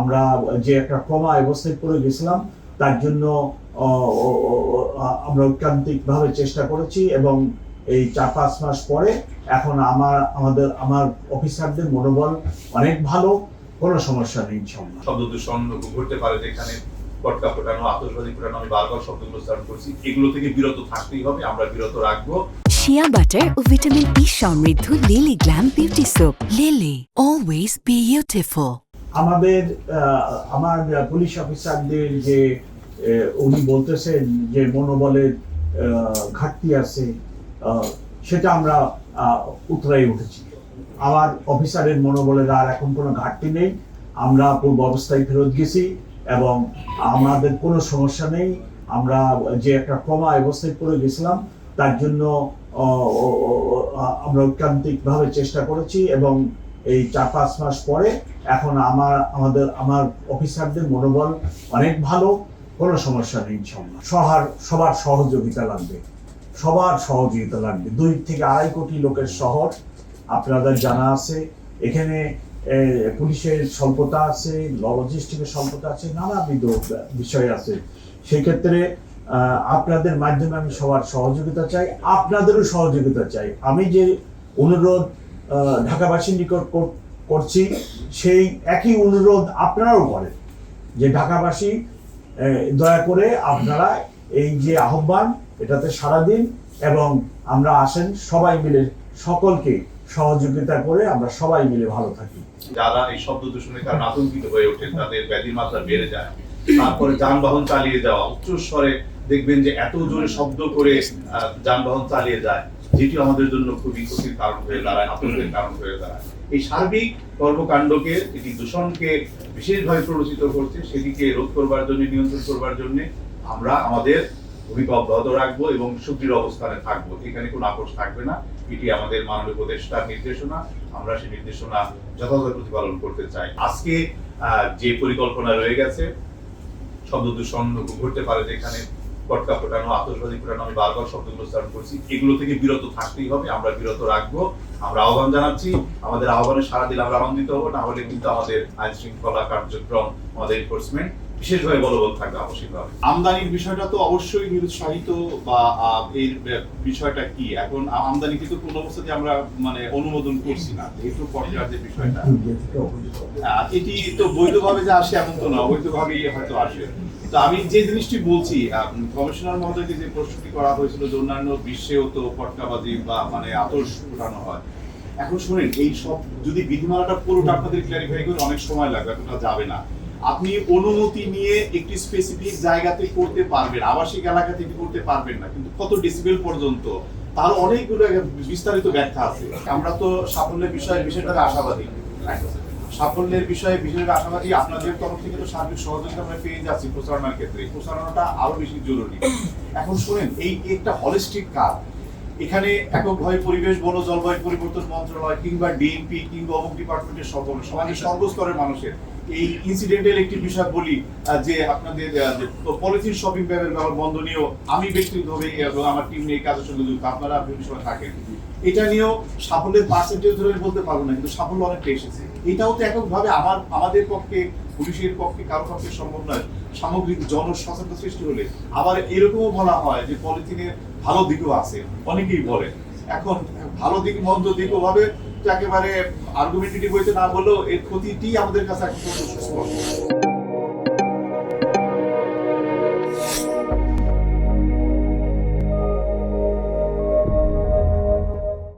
আমরা যে একটা ট্রমা অবস্থায় পড়ে গেছিলাম তার জন্য আমরা ঐকান্তিকভাবে চেষ্টা করেছি এবং এই 4-5 মাস পরে এখন আমার অফিসারদের মনোবল অনেক ভালো, কোনো সমস্যা নেই ইনশাআল্লাহ। শব্দ দূষণ ঘটতে পারে, যেখানে পটকা ফোটানো, আতশবাজি ফোটানো, আমি বারবার শব্দগুলো উচ্চারণ করছি, এগুলো থেকে বিরত থাকতেই হবে, আমরা বিরত রাখবো। শিয়া বাটার ও ভিটামিন ই সমৃদ্ধ lily glam beauty soap. Lily, always beautiful. আমার পুলিশ অফিসারদের যে উনি বলতেছেন যে মনোবলের ঘাটতি আছে, সেটা আমরা উতরাই উঠেছি। আমার অফিসারের মনোবলের আর এখন কোনো ঘাটতি নেই, আমরা পূর্ব অবস্থায় ফেরত গেছি এবং আমাদের কোনো সমস্যা নেই। আমরা যে একটা ট্রমা অবস্থায় পড়ে গেছিলাম তার জন্য আমরা ঐকান্তিকভাবে চেষ্টা করেছি এবং এই 4-5 মাস পরে এখন আমার অফিসারদের মনোবল অনেক ভালো, কোনো সমস্যা নেই ইনশাআল্লাহ। সবার সহযোগিতা লাগবে, 2 থেকে 2.5 কোটি লোকের শহর, আপনাদের জানা আছে। এখানে পুলিশের স্বল্পতা আছে, লজিস্টিকের স্বল্পতা আছে, নানাবিধ বিষয় আছে। সেই ক্ষেত্রে আপনাদের মাধ্যমে আমি সবার সহযোগিতা চাই, আপনাদেরও সহযোগিতা চাই। আমি যে অনুরোধ ঢাকাবাসীর নিকট করছি, সেই একই অনুরোধ আপনারাও করেন যে ঢাকাবাসী দয়া করে আপনারা এই যে আহ্বান, এটাতে সাড়া দিন এবং আমরা আসেন সবাই মিলে, সকলকে সহযোগিতা করে আমরা সবাই মিলে ভালো থাকি। যারা এই শব্দ দূষণের কারণে আতঙ্কিত হয়ে ওঠেন, তাদের ব্যাধির মাত্রা বেড়ে যায়, তারপরে যানবাহন চালিয়ে যাওয়া, উচ্চস্বরে দেখবেন যে এত জোরে শব্দ করে যানবাহন চালিয়ে যায়, যেটি আমাদের জন্য খুবই ক্ষতির কারণ হয়ে দাঁড়ায়, আতঙ্কের কারণ হয়ে দাঁড়ায়। এই সার্বিক কর্মকাণ্ডকে, এটি দূষণকে বিশেষভাবে প্ররোচিত করছে, সেদিকে রোধ করবার জন্য, নিয়ন্ত্রণ করবার জন্য আমরা আমাদের ভূমিকা অব্যাহত রাখবো এবং সুদৃঢ় অবস্থানে থাকবো। এখানে কোনো আপোষ থাকবে না। এটি আমাদের মাননীয় উপদেষ্টার নির্দেশনা, আমরা সেই নির্দেশনা যথাযথ প্রতিপালন করতে চাই। আজকে যে পরিকল্পনা রয়ে গেছে, শব্দ দূষণ ঘটতে পারে, যেখানে পটকা ফোটানো, আতশবাজি ফোটানো, আমি বারবার শব্দগুলো উচ্চারণ করছি, এগুলো থেকে বিরত থাকতেই হবে, আমরা বিরত রাখবো। আমরা আহ্বান জানাচ্ছি, আমাদের আহ্বানে সাড়া দিলে আমরা আনন্দিত হবো, না হলে কিন্তু আমাদের আইন শৃঙ্খলা কার্যক্রম, আমাদের এনফোর্সমেন্ট বিশেষভাবে বলবৎ থাকবে আবশ্যিকভাবে। আমদানির বিষয়টা তো অবশ্যই নিরুৎসাহিত, বা এর বিষয়টা কি, এখন আমদানি কিন্তু কোন অবস্থাতে আমরা অনুমোদন করছি না, যেহেতু পটকার যে বিষয়টা, এটি তো বৈধভাবে যে আসে এমন তো না, অবৈধভাবেই হয়তো আসে। তো আমি যে জিনিসটি বলছি, কমিশনার মহোদয়কে যে প্রশ্নটি করা হয়েছিল যে অন্যান্য বিশ্বেও তো পটকাবাজি বা আতশ ফোটানো হয়, এখন শুনেন, এই সব যদি বিধিমালাটা পুরোটা আপনাদের ক্ল্যারিফাই করে অনেক সময় লাগবে, এতটা যাবে না। আপনি অনুমতি নিয়ে একটি স্পেসিফিক জায়গাতে করতে পারবেন, আবাসিক এলাকা থেকে করতে পারবেন না, কিন্তু কত ডেসিবেল পর্যন্ত, তার অনেকগুলো বিস্তারিত ব্যাখ্যা আছে। আমরা তো সাফল্যের বিষয়ে বিশেষভাবে আশাবাদী, সাফল্যের বিষয়ে বিশেষভাবে আশাবাদী। আপনাদের তরফ থেকে তো সার্বিক সহযোগিতা আমরা পেয়ে যাচ্ছি প্রচারণার ক্ষেত্রে, প্রচারণাটা আরো বেশি জরুরি। এখন শুনেন, এই একটা হলিস্টিক কাজ, এখানে এককভাবে পরিবেশ, বন, জলবায়ু পরিবর্তন মন্ত্রণালয় কিংবা ডিএনপি কিংবা অমুক ডিপার্টমেন্টের সমাজের সর্বস্তরের মানুষের এই ইনসিডেন্টাল একটি বিষয় বলি, যে আপনাদের পলিথিন শপিং ব্যাগের ব্যবহার বন্ধ নিয়েও আমি ব্যক্তিগতভাবে এবং আমার টিম নিয়ে কাজের সঙ্গে যুক্ত, আপনারা বিভিন্ন সময় থাকেন, এটা নিয়েও সাফল্যের পার্সেন্টেজ ধরে বলতে পারবো না, কিন্তু সাফল্য অনেকটা এসেছে। এটাও তো এককভাবে আমাদের পক্ষে, পুলিশের পক্ষে, কারো পক্ষে সম্ভব নয়। সামগ্রিক জনসচেতনতা সৃষ্টি হলে, আবার এরকমও বলা হয় যে পলিথিনের ভালো দিকও আছে, অনেকেই বলে। এখন ভালো দিক মন্দ দিক ওভাবে একেবারে আর্গুমেন্টেটিভ হইতে না বললেও এর ক্ষতিটি আমাদের কাছে এখন সুস্পষ্ট।